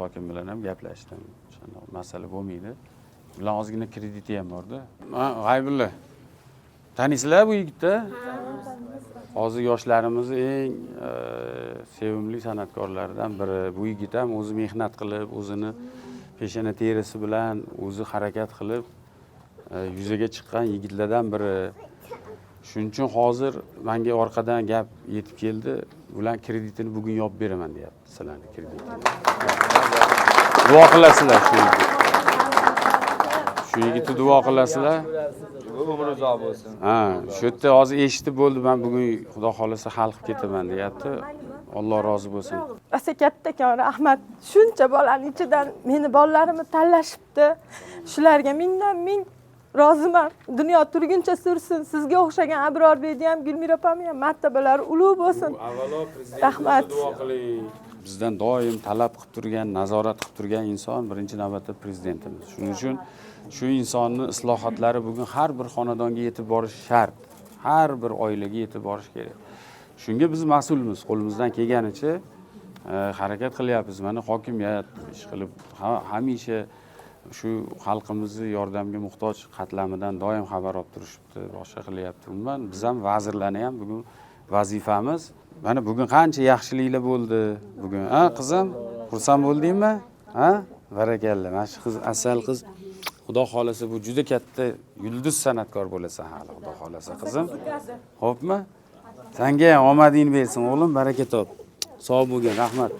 hokim bilan ham gaplashdim. O'shanda masala bo'lmaydi. Bilan ozgina krediti ham borda. G'aybulla. Tanisizlar bu yigitni? Hozir yoshlarimiz eng sevimli san'atkorlardan biri. Bu yigit ham o'zi mehnat qilib, o'zini peshona terisi bilan o'zi harakat qilib yuzaga chiqqan yigitlardan biri. Shuning uchun hozir menga orqadan gap yetib keldi. Bular kreditini bugun yopib beraman deyapti, sizlarning kreditini. Duo qilasizlar shu yigit. Shu yigitni duo qilasizlar. Umri uzoq bo'lsin. Ha, shu yerda hozir eshitib bo'ldi, men bugun Xudo xolasa hal qilib ketaman deyapti. Alloh rozi bo'lsin. Asa kattakon rahmat. Shuncha bolaning ichidan meni bolalarimni tanlashibdi. Shularga ming roziman. Dunyo turguncha sursin. Sizga o'xshagan Abrorbekni ham, Gulmira opamni ham martabalari ulug' bo'lsin. Avvalo prezidentga duo qiling. Bizdan doim talab qilib turgan, nazorat qilib turgan inson birinchi navbatda prezidentimiz. Shuning uchun shu insonning islohotlari bugun har bir xonadonga yetib borish shart. Har bir oilaga yetib borish kerak. Shunga biz mas'ulmiz. Qo'limizdan kelganicha harakat qilyapmiz. Mana hokimiyat ish qilib hamisha shu xalqimizni yordamga muhtoj qatlamidan doim xabar olib turishibdi, boshqa qilyapti. Umuman biz ham vazirlarni ham bugun vazifamiz. Mana bugun qancha yaxshiliklar bo'ldi. Bugun, qizim, xursand bo'ldingmi? Barakalla. Mana shu qiz, asal qiz. Xudo xolasa bu juda katta yulduz san'atkor bo'lasan hali, Xudo xolasa qizim. Xo'pmi? Senga ham omadingni bersin, o'g'lim, baraka top. Sog' bo'lgin, rahmat.